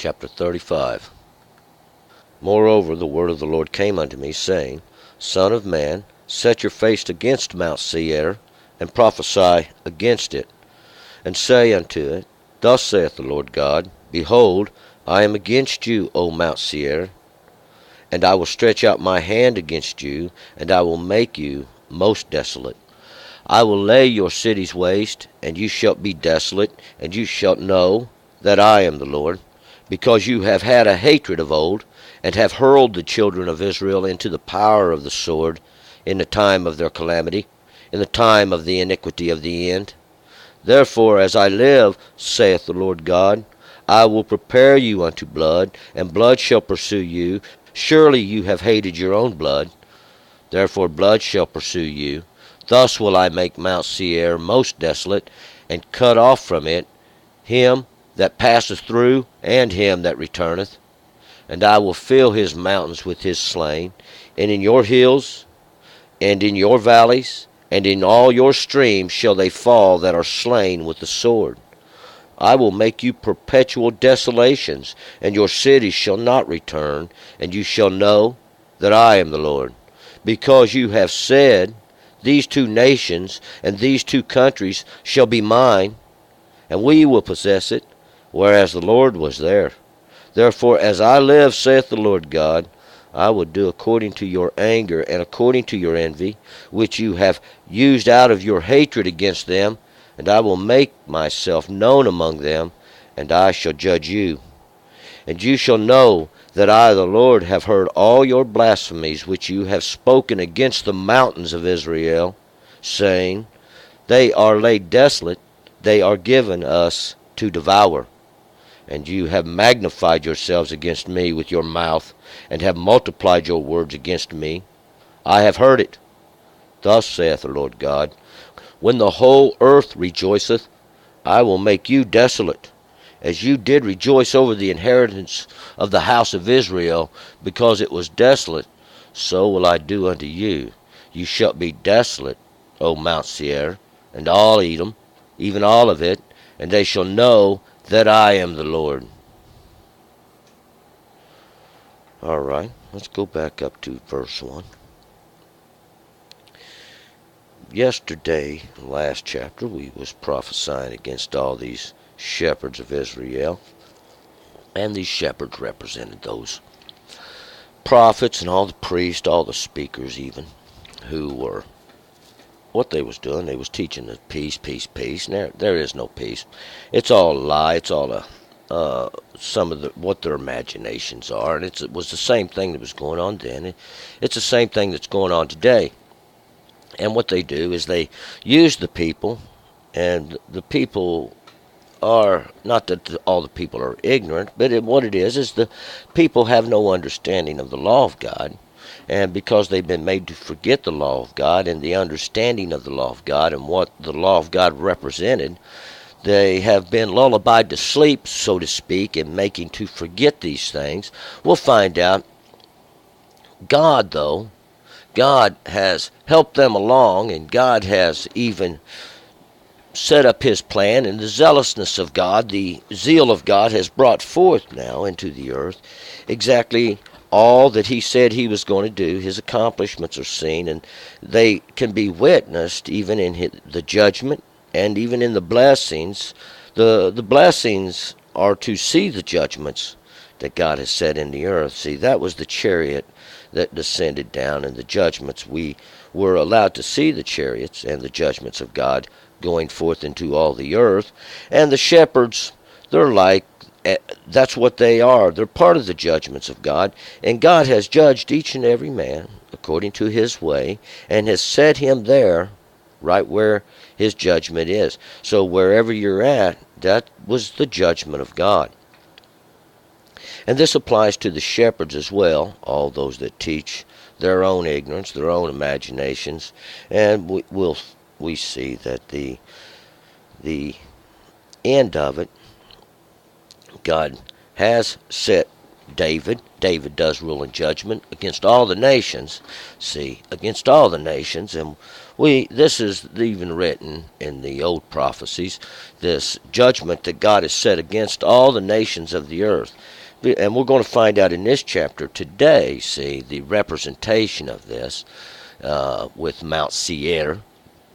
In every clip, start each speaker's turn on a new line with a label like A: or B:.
A: chapter 35. Moreover, the word of the Lord came unto me, saying, Son of man, set your face against Mount Seir, and prophesy against it, and say unto it, Thus saith the Lord God, Behold, I am against you, O Mount Seir, and I will stretch out my hand against you, and I will make you most desolate. I will lay your cities waste, and you shall be desolate, and you shall know that I am the Lord, because you have had a hatred of old, and have hurled the children of Israel into the power of the sword in the time of their calamity, in the time of the iniquity of the end. Therefore, as I live, saith the Lord God, I will prepare you unto blood, and blood shall pursue you. Surely you have hated your own blood, therefore blood shall pursue you. Thus will I make Mount Seir most desolate, and cut off from it him that passeth through, and him that returneth. And I will fill his mountains with his slain, and in your hills, and in your valleys, and in all your streams shall they fall that are slain with the sword. I will make you perpetual desolations, and your cities shall not return, and you shall know that I am the Lord. Because you have said, These two nations and these two countries shall be mine, and we will possess it, whereas the Lord was there. Therefore, as I live, saith the Lord God, I will do according to your anger and according to your envy, which you have used out of your hatred against them, and I will make myself known among them, and I shall judge you. And you shall know that I, the Lord, have heard all your blasphemies which you have spoken against the mountains of Israel, saying, They are laid desolate, they are given us to devour. And you have magnified yourselves against me with your mouth, and have multiplied your words against me. I have heard it. Thus saith the Lord God, When the whole earth rejoiceth, I will make you desolate, as you did rejoice over the inheritance of the house of Israel, because it was desolate, so will I do unto you. You shall be desolate, O Mount Seir, and all Edom, even all of it, and they shall know that I am the Lord. All right, let's go back up to verse 1. Yesterday, last chapter, we was prophesying against all these shepherds of Israel, and these shepherds represented those prophets and all the priests, all the speakers even, who were, what they was doing, they was teaching the peace, peace, peace, and there is no peace. It's all a lie. It's all some of what their imaginations are, and it was the same thing that was going on then. It's the same thing that's going on today. And what they do is they use the people, and the people are, not that all the people are ignorant, but what it is the people have no understanding of the law of God. And because they've been made to forget the law of God and the understanding of the law of God and what the law of God represented, they have been lullabied to sleep, so to speak, in making to forget these things. We'll find out. God, though, God has helped them along, and God has even set up his plan, and the zealousness of God, the zeal of God, has brought forth now into the earth exactly all that he said he was going to do. His accomplishments are seen, and they can be witnessed even in the judgment and even in the blessings. The blessings are to see the judgments that God has set in the earth. See, that was the chariot that descended down, and the judgments. We were allowed to see the chariots and the judgments of God going forth into all the earth. And the shepherds, they're like, that's what they are. They're part of the judgments of God. And God has judged each and every man according to his way, and has set him there, right where his judgment is. So wherever you're at, that was the judgment of God. And this applies to the shepherds as well, all those that teach their own ignorance, their own imaginations. And we see that the end of it, God has set David. David does rule in judgment against all the nations. See, against all the nations. And this is even written in the old prophecies, this judgment that God has set against all the nations of the earth. And we're going to find out in this chapter today, see, the representation of this with Mount Seir.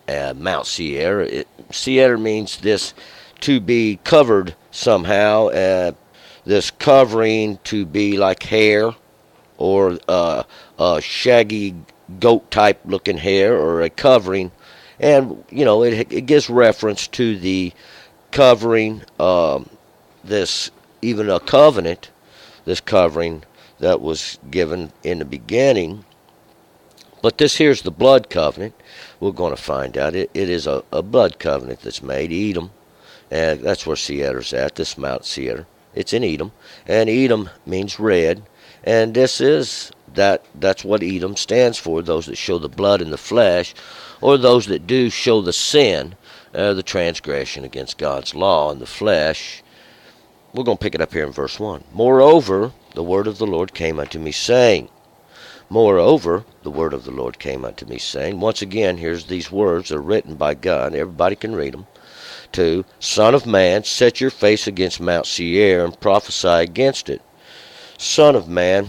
A: Mount Seir. Seir means this to be covered somehow. This covering to be like hair, or a shaggy goat type looking hair, or a covering. And it gives reference to the covering, this even a covenant, this covering that was given in the beginning. But this here's the blood covenant. We're going to find out it is a blood covenant that's made. Edom, and that's where Seir's at, this Mount Seir. It's in Edom, and Edom means red, and that's what Edom stands for, those that show the blood in the flesh, or those that do show the sin, the transgression against God's law in the flesh. We're going to pick it up here in verse 1. Moreover, the word of the Lord came unto me, saying. Moreover, the word of the Lord came unto me, saying. Once again, here's these words are written by God. Everybody can read them. 2. Son of man, set your face against Mount Seir and prophesy against it. Son of man,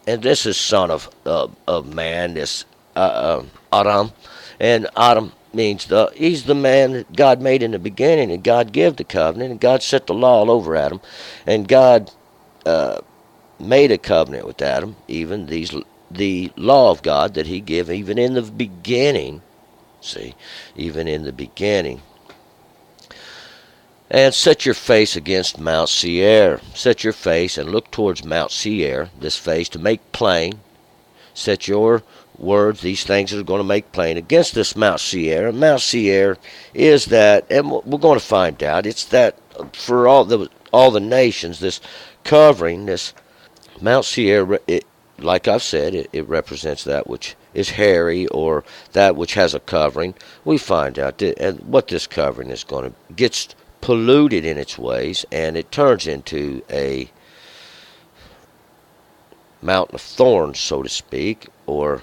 A: and this is son of man, this Adam, and Adam means he's the man that God made in the beginning, and God gave the covenant, and God set the law all over Adam, and God made a covenant with Adam, even the law of God that he gave even in the beginning. See, even in the beginning. And set your face against Mount Seir. Set your face and look towards Mount Seir, this face, to make plain. Set your words, these things that are going to make plain, against this Mount Seir. And Mount Seir is that, and we're going to find out, it's that for all the nations, this covering, this Mount Seir, like I've said, it represents that which is hairy, or that which has a covering. We find out and what this covering is going to gets polluted in its ways, and it turns into a mountain of thorns, so to speak. Or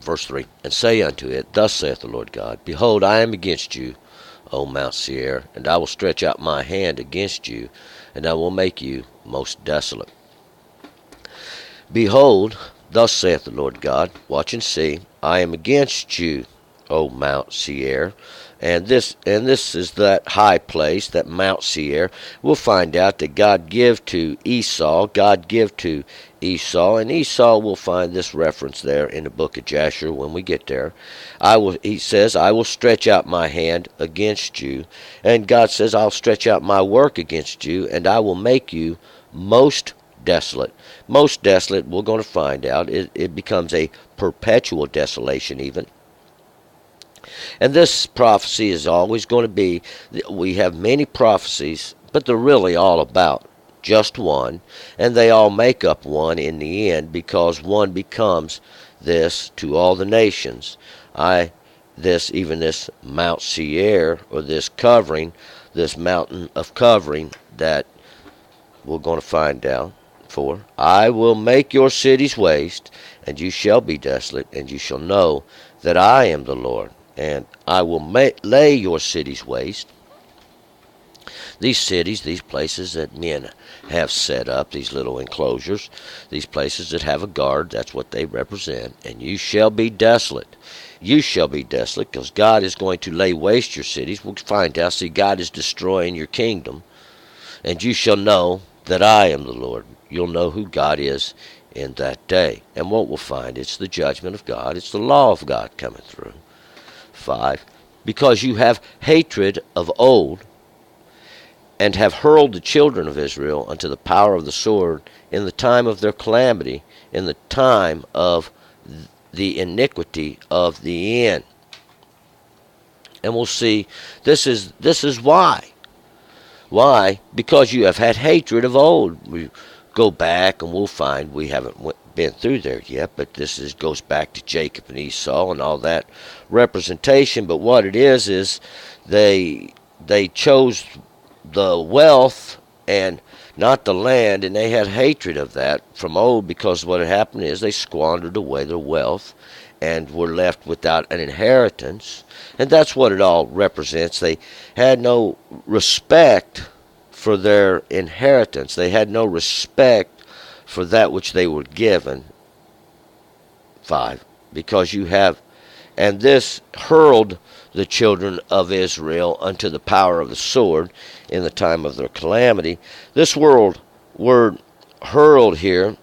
A: verse 3, and say unto it, Thus saith the Lord God, Behold, I am against you, O Mount Seir, and I will stretch out my hand against you, and I will make you most desolate. Behold, thus saith the Lord God, watch and see, I am against you, O Mount Seir. And this is that high place, that Mount Seir. We'll find out that God give to Esau. God give to Esau, and Esau will find this reference there in the book of Jasher when we get there. He says, I will stretch out my hand against you. And God says, I'll stretch out my work against you, and I will make you most desolate. Most desolate, we're going to find out. It becomes a perpetual desolation even. And this prophecy is always going to be, we have many prophecies, but they're really all about just one, and they all make up one in the end, because one becomes this to all the nations. This Mount Seir, or this covering, this mountain of covering that we're going to find out. For I will make your cities waste, and you shall be desolate, and you shall know that I am the Lord. And I will lay your cities waste. These cities, these places that men have set up, these little enclosures, these places that have a guard, that's what they represent. And you shall be desolate. You shall be desolate, because God is going to lay waste your cities. We'll find out, see, God is destroying your kingdom. And you shall know that I am the Lord. You'll know who God is in that day. And what we'll find, it's the judgment of God. It's the law of God coming through. 5. Because you have hatred of old, and have hurled the children of Israel unto the power of the sword in the time of their calamity, in the time of the iniquity of the end. And we'll see, this is why. Why? Because you have had hatred of old. We go back and we'll find, we haven't been through there yet, but goes back to Jacob and Esau and all that representation. But what it is they chose the wealth and not the land, and they had hatred of that from old, because what had happened is they squandered away their wealth and were left without an inheritance. And that's what it all represents. They had no respect for their inheritance. They had no respect for that which they were given. 5. Because you have, and this hurled the children of Israel unto the power of the sword in the time of their calamity. This word hurled here,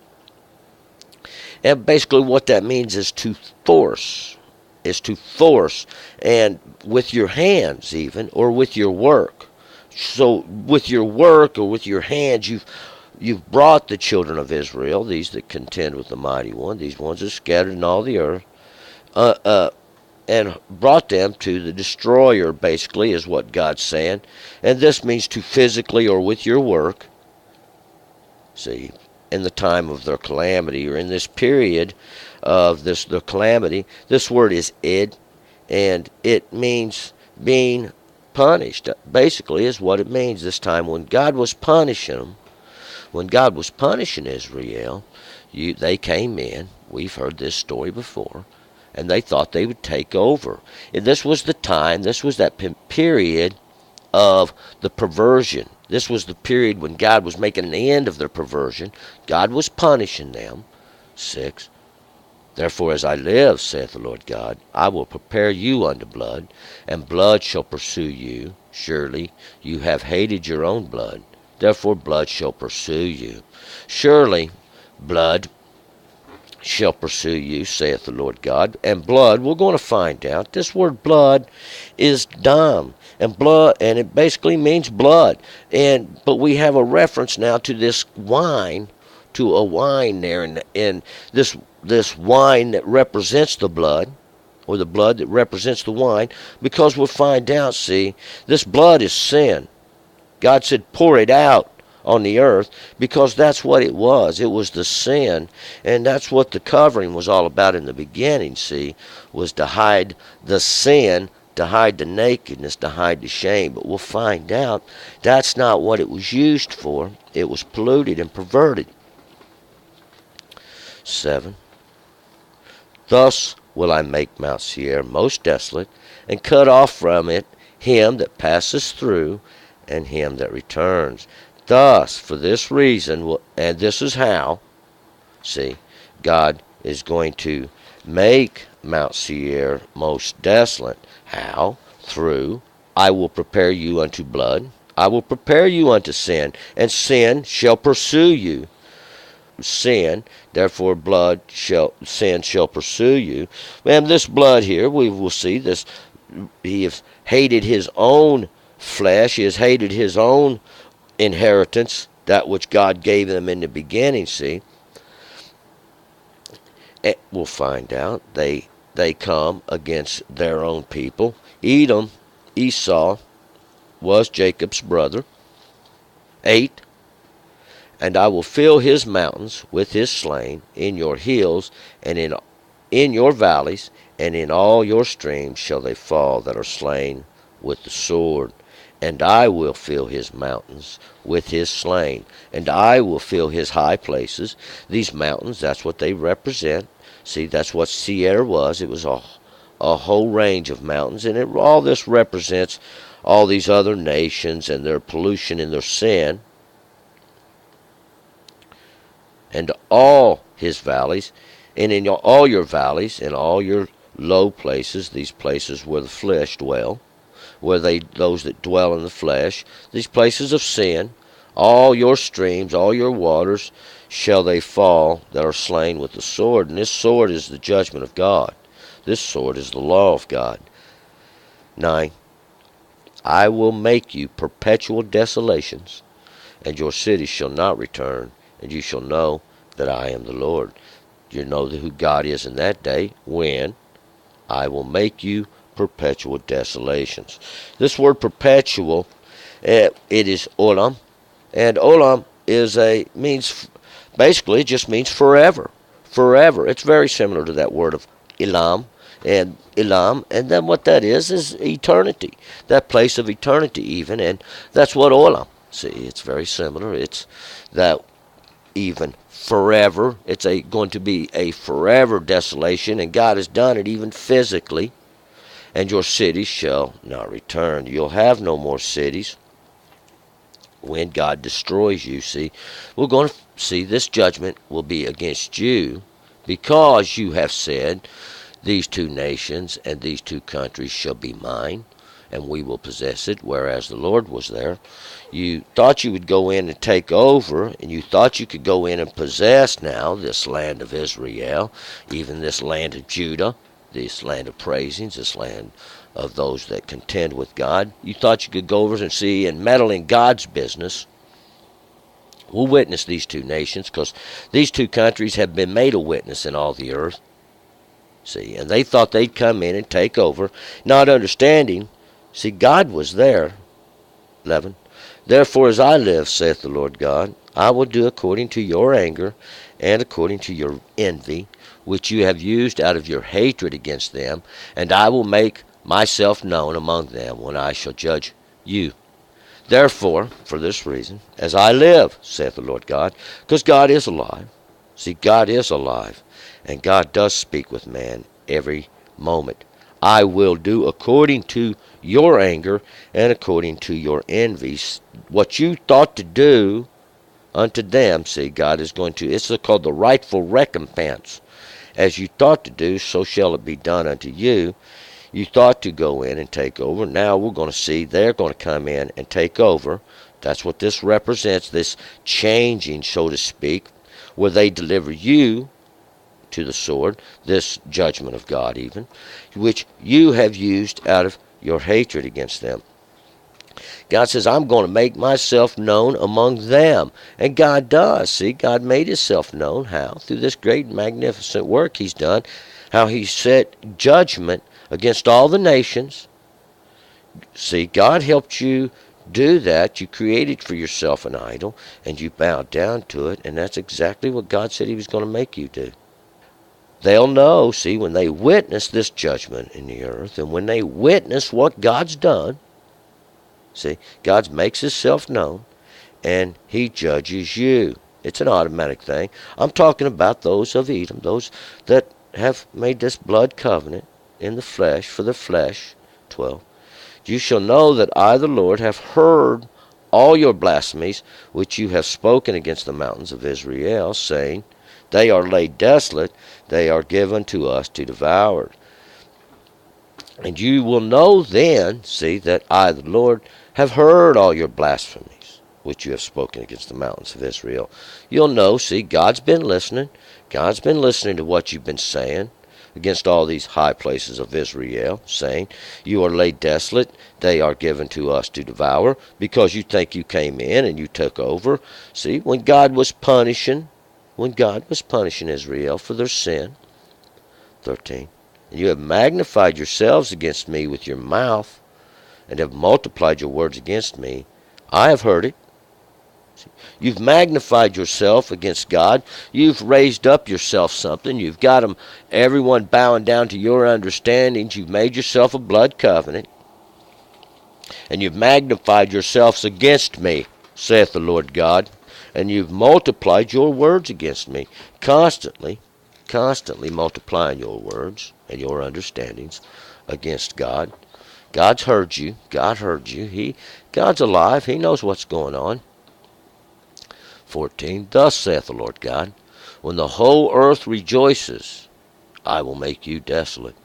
A: and basically what that means is to force. And with your hands even, or with your work. So with your work or with your hands, you've brought the children of Israel, these that contend with the mighty one, these ones that are scattered in all the earth, and brought them to the destroyer, basically, is what God's saying. And this means to physically or with your work, see, in the time of their calamity, or in this period of their calamity. This word is id, and it means being punished, basically, is what it means this time. When God was punishing them, when God was punishing Israel, they came in. We've heard this story before. And they thought they would take over. And this was the time, this was that period of the perversion. This was the period when God was making an end of their perversion. God was punishing them. 6. Therefore, as I live, saith the Lord God, I will prepare you unto blood, and blood shall pursue you. Surely you have hated your own blood. Therefore blood shall pursue you. Surely blood shall pursue you, saith the Lord God. And blood, we're going to find out. This word blood is dam, and blood, and it basically means blood. But we have a reference now to this wine, to a wine there, and this wine that represents the blood, or the blood that represents the wine, because we'll find out, see, this blood is sin. God said, pour it out on the earth, because that's what it was. It was the sin, and that's what the covering was all about in the beginning, see, was to hide the sin, to hide the nakedness, to hide the shame. But we'll find out that's not what it was used for. It was polluted and perverted. 7. Thus will I make Mount Seir most desolate, and cut off from it him that passes through, and him that returns. Thus, for this reason, and this is how, see, God is going to make Mount Seir most desolate. How? Through, I will prepare you unto blood, I will prepare you unto sin, and sin shall pursue you. Sin, therefore sin shall pursue you. And this blood here, we will see this, he has hated his own flesh, he has hated his own inheritance, that which God gave them in the beginning, see. We'll find out they come against their own people. Edom, Esau, was Jacob's brother. 8. And I will fill his mountains with his slain, in your hills, and in your valleys, and in all your streams shall they fall that are slain with the sword. And I will fill his mountains with his slain, and I will fill his high places. These mountains, that's what they represent. See, that's what Seir was. It was a whole range of mountains, and all this represents all these other nations and their pollution and their sin. And all his valleys, and in all your valleys, and all your low places, these places where the flesh dwell, where those that dwell in the flesh, these places of sin, all your streams, all your waters, shall they fall that are slain with the sword. And this sword is the judgment of God. This sword is the law of God. 9. I will make you perpetual desolations, and your cities shall not return, and you shall know that I am the Lord. You know who God is in that day, when I will make you perpetual desolations. This word perpetual, it is olam, and olam means basically, it just means forever. Forever. It's very similar to that word of elam, and then what that is eternity, that place of eternity even, and that's what olam. See, it's very similar. It's that even forever. It's going to be a forever desolation, and God has done it even physically. And your cities shall not return. You'll have no more cities when God destroys you. See, we're going to see this judgment will be against you because you have said, these two nations and these two countries shall be mine, and we will possess it, whereas the Lord was there. You thought you would go in and take over, and you thought you could go in and possess now this land of Israel, even this land of Judah, this land of praisings, this land of those that contend with God. You thought you could go over and see and meddle in God's business. We'll witness these two nations, because these two countries have been made a witness in all the earth. See, and they thought they'd come in and take over, not understanding. See, God was there. 11. Therefore, as I live, saith the Lord God, I will do according to your anger and according to your envy, which you have used out of your hatred against them, and I will make myself known among them when I shall judge you. Therefore, for this reason, as I live, saith the Lord God, because God is alive. See, God is alive. And God does speak with man every moment. I will do according to your anger and according to your envies. What you thought to do unto them, see, God is going to, it's called the rightful recompense. As you thought to do, so shall it be done unto you. You thought to go in and take over. Now we're going to see they're going to come in and take over. That's what this represents, this changing, so to speak, where they deliver you to the sword, this judgment of God even, which you have used out of your hatred against them. God says, I'm going to make myself known among them. And God does. See, God made himself known. How? Through this great magnificent work he's done. How he set judgment against all the nations. See, God helped you do that. You created for yourself an idol, and you bowed down to it, and that's exactly what God said he was going to make you do. They'll know, see, when they witness this judgment in the earth, and when they witness what God's done, see, God makes himself known, and he judges you. It's an automatic thing. I'm talking about those of Edom, those that have made this blood covenant in the flesh, for the flesh. 12. You shall know that I, the Lord, have heard all your blasphemies, which you have spoken against the mountains of Israel, saying, they are laid desolate, they are given to us to devour. And you will know then, see, that I, the Lord, have heard all your blasphemies, which you have spoken against the mountains of Israel. You'll know, see, God's been listening. God's been listening to what you've been saying against all these high places of Israel, saying, you are laid desolate, they are given to us to devour, because you think you came in and you took over. See, when God was punishing Israel for their sin. 13. And you have magnified yourselves against me with your mouth, and have multiplied your words against me. I have heard it. You've magnified yourself against God. You've raised up yourself something. You've got everyone bowing down to your understandings. You've made yourself a blood covenant. And you've magnified yourselves against me, saith the Lord God. And you've multiplied your words against me. Constantly multiplying your words and your understandings against God. God's heard you. God heard you. God's alive. He knows what's going on. 14. Thus saith the Lord God, when the whole earth rejoices, I will make you desolate.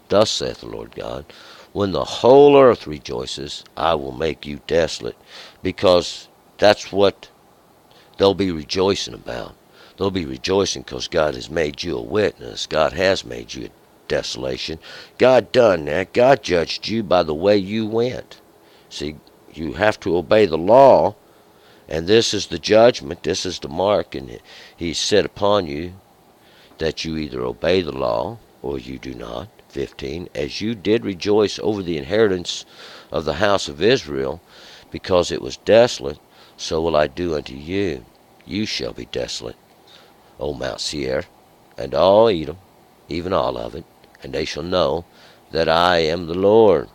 A: Thus saith the Lord God, when the whole earth rejoices, I will make you desolate. Because that's what they'll be rejoicing about. They'll be rejoicing because God has made you a witness. God has made you a desolation. God done that. God judged you by the way you went. See, you have to obey the law, and this is the judgment. This is the mark, and he's set upon you that you either obey the law or you do not. 15. As you did rejoice over the inheritance of the house of Israel, because it was desolate, so will I do unto you. You shall be desolate, O Mount Seir, and all Edom, even all of it, and they shall know that I am the Lord.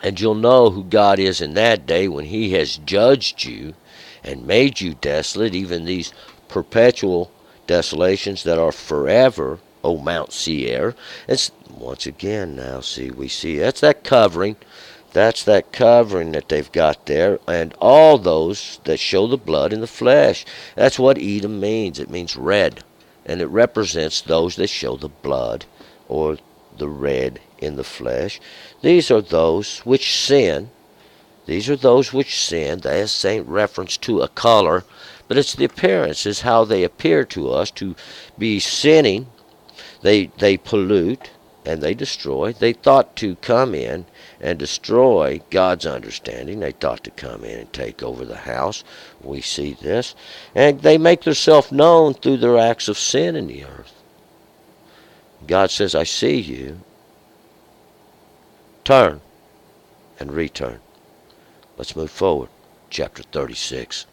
A: And you'll know who God is in that day when he has judged you and made you desolate, even these perpetual desolations that are forever, O Mount Seir. It's once again now, see, we see that's that covering. That's that covering that they've got there, and all those that show the blood in the flesh. That's what Edom means. It means red, and it represents those that show the blood, or the red in the flesh. These are those which sin. These are those which sin. That is saying reference to a color, but it's the appearance, is how they appear to us to be sinning. They pollute and they destroy. They thought to come in and destroy God's understanding. They thought to come in and take over the house. We see this. And they make themselves known through their acts of sin in the earth. God says, I see you. Turn and return. Let's move forward. Chapter 36.